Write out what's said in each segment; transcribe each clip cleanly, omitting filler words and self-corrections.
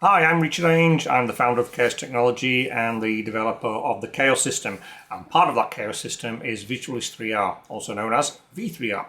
Hi, I'm Richard Ainge. I'm the founder of Chaos Technology and the developer of the Chaos system. And part of that Chaos system is Visualis3R, also known as V3R.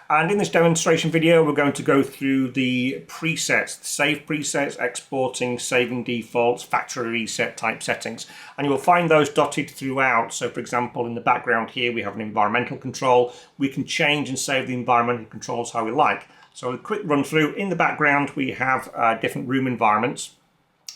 And in this demonstration video, we're going to go through the presets, save presets, exporting, saving defaults, factory reset type settings. And you will find those dotted throughout. So for example, in the background here, we have an environmental control. We can change and save the environmental controls how we like. So a quick run through. In the background, we have different room environments.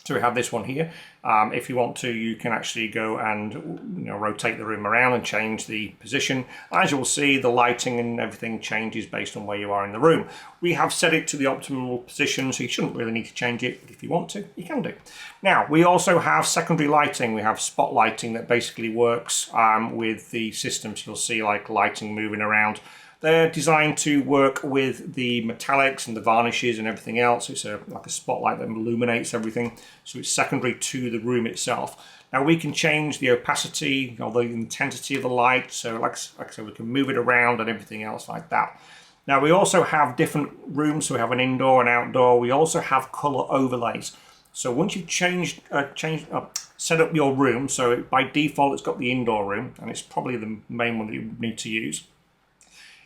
So we have this one here. If you want to, you can actually go and rotate the room around and change the position. As you will see, the lighting and everything changes based on where you are in the room. We have set it to the optimal position, so you shouldn't really need to change it, but if you want to, you can do. Now, we also have secondary lighting. We have spot lighting that basically works with the system. So you'll see like lighting moving around. They're designed to work with the metallics and the varnishes and everything else. It's like a spotlight that illuminates everything. So it's secondary to the room itself. Now we can change the opacity or the intensity of the light. So like I said, we can move it around and everything else like that. Now we also have different rooms. So we have an indoor and outdoor. We also have color overlays. So once you've set up your room, so by default it's got the indoor room, and it's probably the main one that you need to use.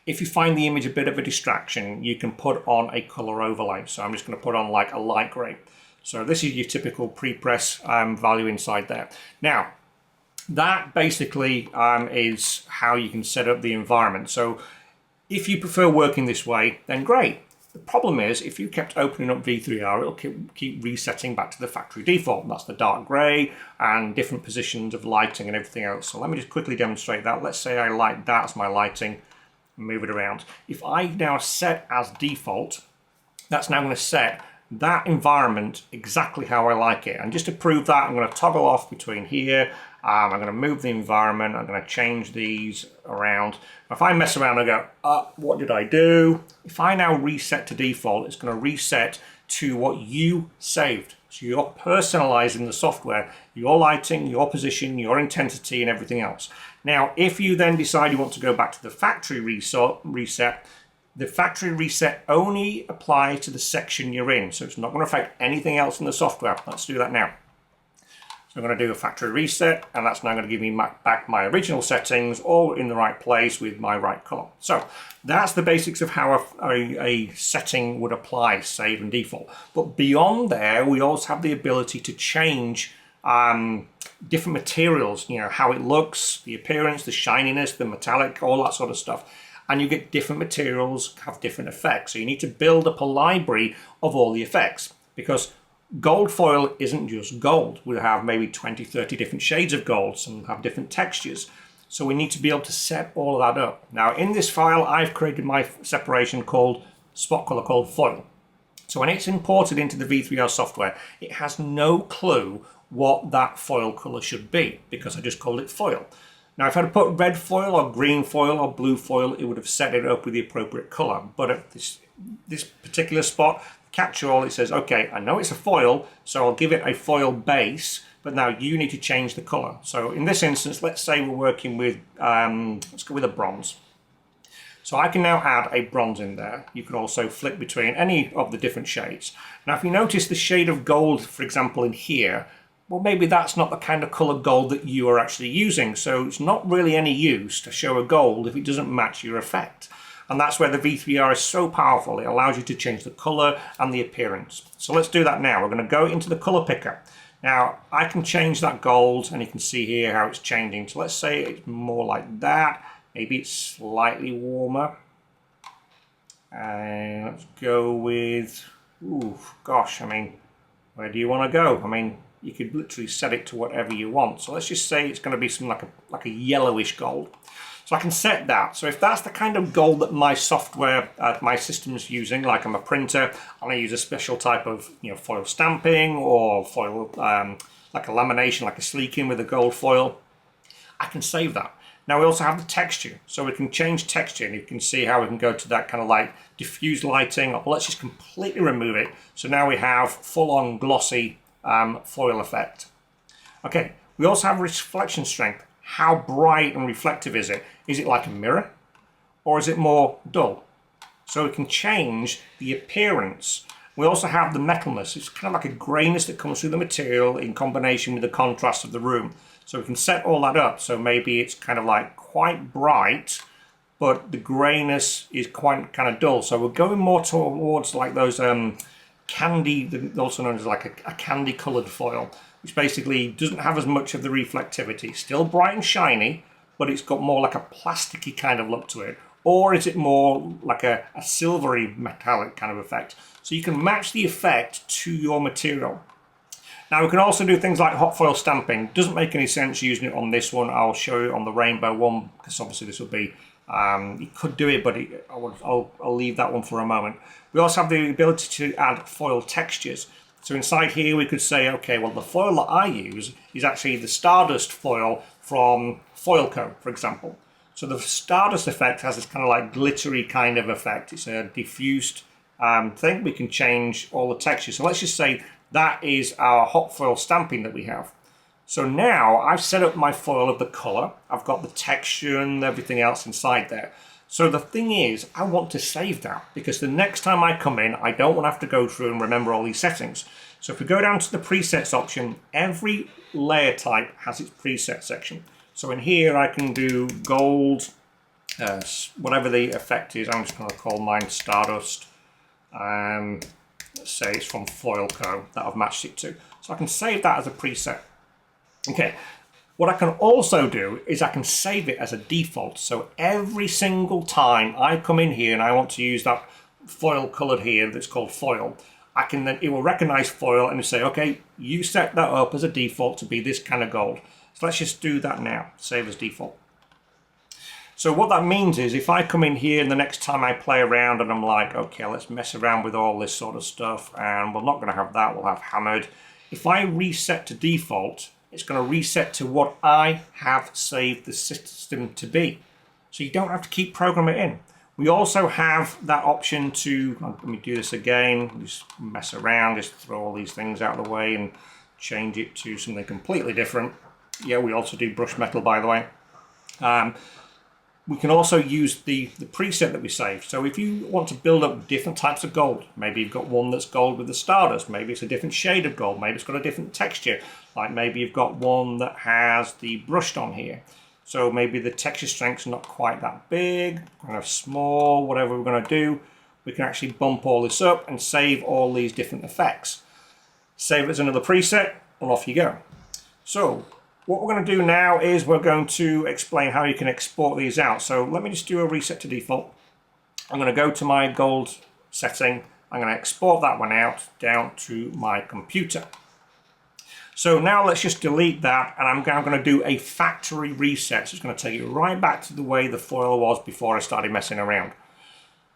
If you find the image a bit of a distraction, you can put on a color overlay. So I'm just going to put on like a light gray. So this is your typical pre-press value inside there. Now, that basically is how you can set up the environment. So if you prefer working this way, then great. The problem is, if you kept opening up V3R, it'll keep resetting back to the factory default. That's the dark gray and different positions of lighting and everything else. So let me just quickly demonstrate that. Let's say I like that as my lighting. Move it around. If I now set as default, that's now going to set that environment exactly how I like it. And just to prove that, I'm going to toggle off between here. I'm going to move the environment. I'm going to change these around. If I mess around and go, what did I do? If I now reset to default, it's going to reset to what you saved. So you're personalizing the software, your lighting, your position, your intensity, and everything else. Now, if you then decide you want to go back to the factory reset, the factory reset only applies to the section you're in. So it's not going to affect anything else in the software. Let's do that now. So I'm going to do a factory reset, and that's now going to give me back my original settings, all in the right place with my right color. So that's the basics of how a setting would apply, save and default. But beyond there, we also have the ability to change different materials, how it looks, the appearance, the shininess, the metallic, all that sort of stuff. And you get different materials have different effects. So you need to build up a library of all the effects, because gold foil isn't just gold. We have maybe 20, 30 different shades of gold. Some have different textures. So we need to be able to set all of that up. Now in this file, I've created my separation called spot color called foil. So when it's imported into the V3R software, it has no clue what that foil color should be, because I just called it foil. Now if I'd put red foil or green foil or blue foil, it would have set it up with the appropriate color. But at this particular spot, catch-all, it says, okay, I know it's a foil, so I'll give it a foil base, but now you need to change the color. So in this instance, let's say we're working with, let's go with a bronze. So I can now add a bronze in there. You can also flip between any of the different shades. Now, if you notice the shade of gold, for example, in here, well, maybe that's not the kind of color gold that you are actually using. So it's not really any use to show a gold if it doesn't match your effect. And that's where the V3R is so powerful. It allows you to change the color and the appearance. So let's do that now. We're going to go into the color picker. Now, I can change that gold, and you can see here how it's changing. So let's say it's more like that. Maybe it's slightly warmer. And let's go with, gosh, I mean, where do you want to go? I mean, you could literally set it to whatever you want. So let's just say it's going to be something like a yellowish gold. So I can set that. So if that's the kind of gold that my software, my system's using, like I'm a printer, and I use a special type of foil stamping or foil, like a lamination, like a sleeking with a gold foil, I can save that. Now we also have the texture, so we can change texture, and you can see how we can go to that kind of like diffuse lighting. Or let's just completely remove it. So now we have full-on glossy foil effect. Okay, we also have reflection strength. How bright and reflective is it? Is it like a mirror, or is it more dull? So we can change the appearance We also have the metalness. It's kind of like a grayness that comes through the material in combination with the contrast of the room. So we can set all that up. So maybe it's kind of like quite bright, but the grayness is quite kind of dull. So we're going more towards like those candy, also known as like a candy colored foil, which basically doesn't have as much of the reflectivity. Still bright and shiny, but it's got more like a plasticky kind of look to it. Or is it more like a silvery metallic kind of effect? So you can match the effect to your material. Now we can also do things like hot foil stamping. Doesn't make any sense using it on this one. I'll show you on the rainbow one, because obviously this will be, you could do it, but I'll leave that one for a moment. We also have the ability to add foil textures. So inside here we could say, okay, well the foil that I use is actually the Stardust foil from Foilco, for example. So the Stardust effect has this kind of like glittery kind of effect. It's a diffused thing. We can change all the textures. So let's just say that is our hot foil stamping that we have. So now I've set up my foil of the color. I've got the texture and everything else inside there. So the thing is, I want to save that, because the next time I come in, I don't want to have to go through and remember all these settings. So if we go down to the presets option, every layer type has its preset section. So in here I can do gold, whatever the effect is. I'm just going to call mine Stardust. Let's say it's from Foilco that I've matched it to. So I can save that as a preset. Okay, what I can also do is I can save it as a default. So every single time I come in here and I want to use that foil colored here that's called foil, I can then, it will recognize foil and say, okay, you set that up as a default to be this kind of gold. So let's just do that now, save as default. So what that means is if I come in here and the next time I play around and I'm like, okay, let's mess around with all this sort of stuff, and we're not going to have that, we'll have hammered. If I reset to default, it's going to reset to what I have saved the system to be. So you don't have to keep programming it in. We also have that option to, let me do this again, just mess around, just throw all these things out of the way and change it to something completely different. Yeah, we also do brush metal, by the way. We can also use the preset that we saved. So if you want to build up different types of gold, maybe you've got one that's gold with the Stardust, maybe it's a different shade of gold, maybe it's got a different texture, like maybe you've got one that has the brushed on here. So maybe the texture strength's not quite that big, kind of small, whatever we're going to do, we can actually bump all this up and save all these different effects. Save it as another preset, and off you go. So what we're going to do now is we're going to explain how you can export these out. So let me just do a reset to default. I'm going to go to my gold setting. I'm going to export that one out down to my computer. So now let's just delete that, and I'm going to do a factory reset. So it's going to take it right back to the way the foil was before I started messing around.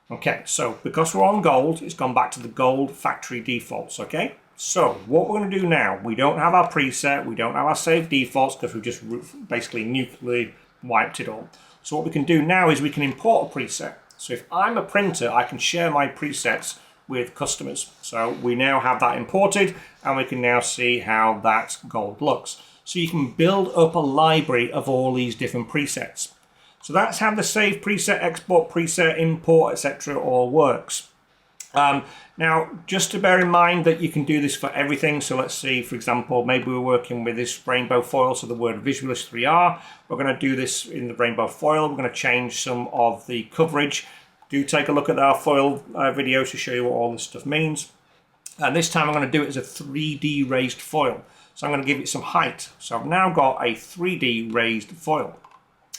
Okay, so because we're on gold, it's gone back to the gold factory defaults, okay? So what we're going to do now, we don't have our preset, we don't have our saved defaults because we've just basically nuclearly wiped it all. So what we can do now is we can import a preset. So if I'm a printer, I can share my presets with customers. So we now have that imported, and we can now see how that gold looks. So you can build up a library of all these different presets. So that's how the save preset, export preset, import, etc. all works. Now, just to bear in mind that you can do this for everything. So let's see, for example, maybe we're working with this rainbow foil, so the word Visualis3R. We're going to do this in the rainbow foil. We're going to change some of the coverage. Do take a look at our foil videos to show you what all this stuff means. And this time I'm going to do it as a 3D raised foil. So I'm going to give it some height. So I've now got a 3D raised foil.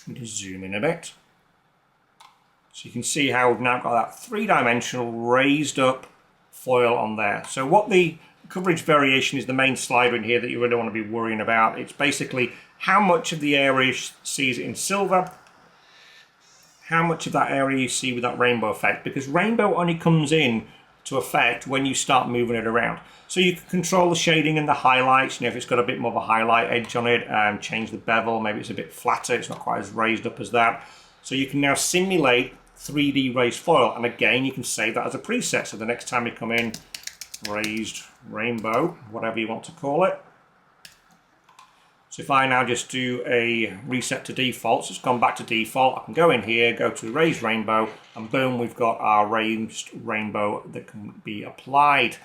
Let me just zoom in a bit. So you can see how we've now got that three-dimensional raised up foil on there. So what the coverage variation is, the main slider in here that you really want to be worrying about. It's basically how much of the area sees it in silver, how much of that area you see with that rainbow effect, because rainbow only comes in to effect when you start moving it around. So you can control the shading and the highlights, if it's got a bit more of a highlight edge on it, change the bevel, maybe it's a bit flatter, it's not quite as raised up as that. So you can now simulate 3D raised foil, and again you can save that as a preset. So the next time you come in, raised rainbow, whatever you want to call it. So if I now just do a reset to default, so it's gone back to default, I can go in here, go to raised rainbow, and boom, we've got our raised rainbow that can be applied.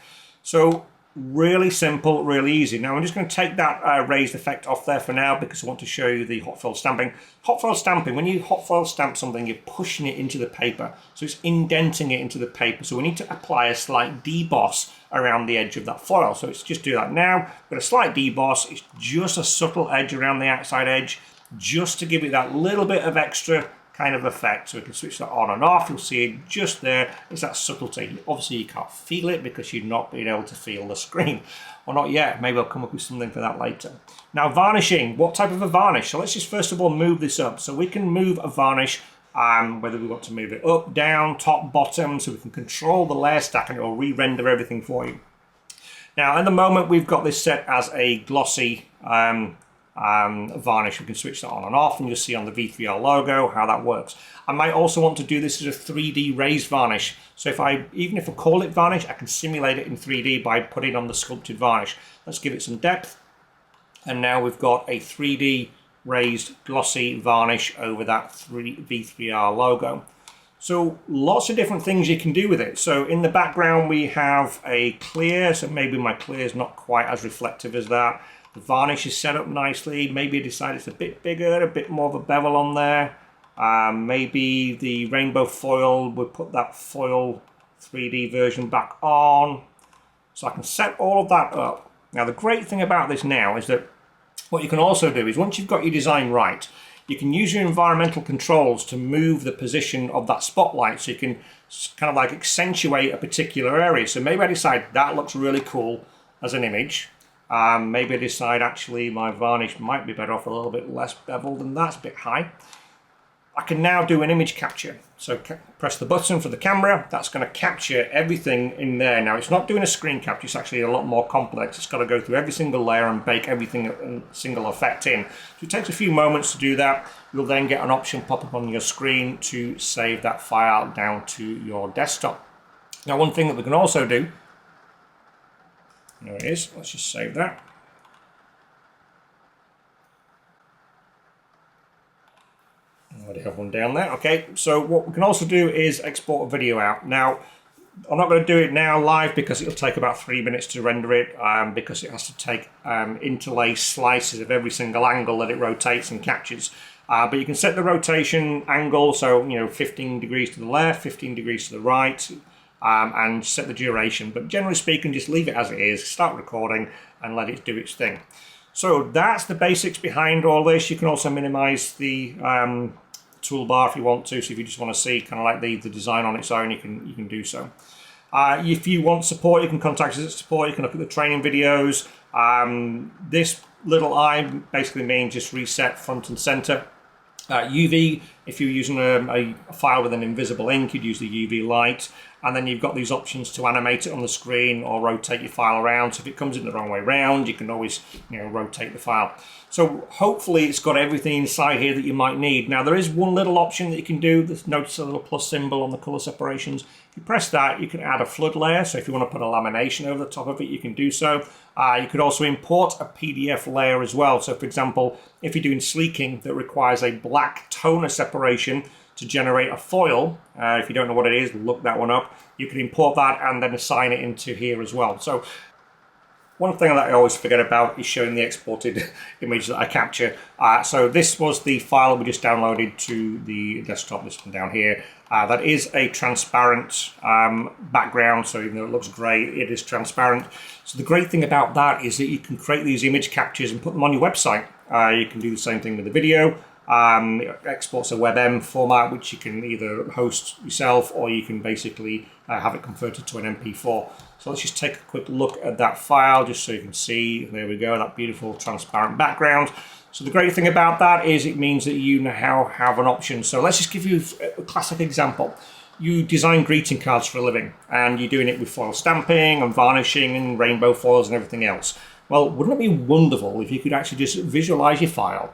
So really simple, really easy. Now I'm just going to take that raised effect off there for now because I want to show you the hot foil stamping. Hot foil stamping, when you hot foil stamp something, you're pushing it into the paper. So it's indenting it into the paper. So we need to apply a slight deboss around the edge of that foil. So let's just do that now. We've got a slight deboss. It's just a subtle edge around the outside edge, just to give it that little bit of extra kind of effect. So we can switch that on and off. You'll see it just there. It's that subtlety. Obviously you can't feel it because you've not been able to feel the screen, or not yet. Maybe I'll come up with something for that later. Now varnishing, what type of a varnish? So let's just first of all move this up. So we can move a varnish, whether we want to move it up, down, top, bottom, so we can control the layer stack and it will re-render everything for you. Now at the moment we've got this set as a glossy varnish. We can switch that on and off, and you'll see on the V3R logo how that works. I might also want to do this as a 3D raised varnish. So even if I call it varnish, I can simulate it in 3D by putting on the sculpted varnish. Let's give it some depth, and now we've got a 3D raised glossy varnish over that V3R logo. So lots of different things you can do with it. So in the background we have a clear, so maybe my clear is not quite as reflective as that. The varnish is set up nicely. Maybe I decide it's a bit bigger, a bit more of a bevel on there. Maybe the rainbow foil, we'll put that foil 3D version back on. So I can set all of that up. Now the great thing about this now is that what you can also do is once you've got your design right, you can use your environmental controls to move the position of that spotlight, so you can kind of like accentuate a particular area. So maybe I decide that looks really cool as an image. Maybe I decide actually my varnish might be better off a little bit less beveled than that's a bit high. I can now do an image capture. So press the button for the camera. That's going to capture everything in there. Now it's not doing a screen capture. It's actually a lot more complex. It's got to go through every single layer and bake everything in single effect in. So it takes a few moments to do that. You'll then get an option pop up on your screen to save that file down to your desktop. Now one thing that we can also do, there it is, let's just save that. I already have one down there. Okay, so what we can also do is export a video out. Now, I'm not going to do it now live because it'll take about 3 minutes to render it, because it has to take interlace slices of every single angle that it rotates and captures. But you can set the rotation angle, so 15 degrees to the left, 15 degrees to the right, and set the duration. But generally speaking, just leave it as it is, start recording, and let it do its thing. So that's the basics behind all this. You can also minimize the toolbar if you want to. So if you just want to see kind of like the design on its own, you can do so. If you want support, you can contact us at support. You can look at the training videos. This little eye basically means just reset front and center. UV, if you're using a file with an invisible ink, you'd use the UV light. And then you've got these options to animate it on the screen or rotate your file around. So if it comes in the wrong way around, you can always rotate the file. So hopefully it's got everything inside here that you might need. Now there is one little option that you can do. Notice a little plus symbol on the color separations. If you press that, you can add a flood layer. So if you want to put a lamination over the top of it, you can do so. You could also import a PDF layer as well. So for example, if you're doing sleeking that requires a black toner separation to generate a foil, if you don't know what it is, look that one up. You can import that and then assign it into here as well. So one thing that I always forget about is showing the exported image that I capture. So this was the file we just downloaded to the desktop, this one down here. That is a transparent background, so even though it looks grey, it is transparent. So the great thing about that is that you can create these image captures and put them on your website. You can do the same thing with the video. It exports a WebM format, which you can either host yourself or you can basically have it converted to an MP4. So let's just take a quick look at that file just so you can see. There we go, that beautiful transparent background. So the great thing about that is it means that you now have an option. So let's just give you a classic example. You design greeting cards for a living and you're doing it with foil stamping and varnishing and rainbow foils and everything else. Well, wouldn't it be wonderful if you could actually just visualize your file,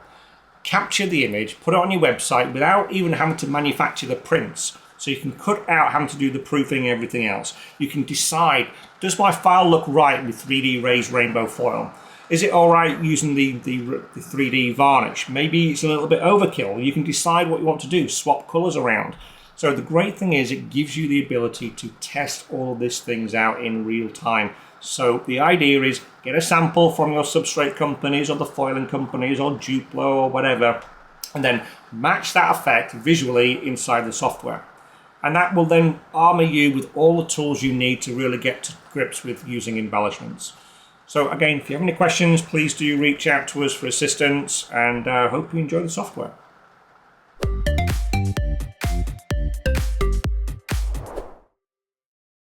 capture the image, put it on your website without even having to manufacture the prints. So you can cut out having to do the proofing and everything else. You can decide, does my file look right with 3D raised rainbow foil? Is it all right using the 3D varnish? Maybe it's a little bit overkill. You can decide what you want to do, swap colors around. So the great thing is it gives you the ability to test all of these things out in real time. So the idea is get a sample from your substrate companies or the foiling companies or Duplo or whatever, and then match that effect visually inside the software. And that will then armor you with all the tools you need to really get to grips with using embellishments. So again, if you have any questions, please do reach out to us for assistance, and hope you enjoy the software.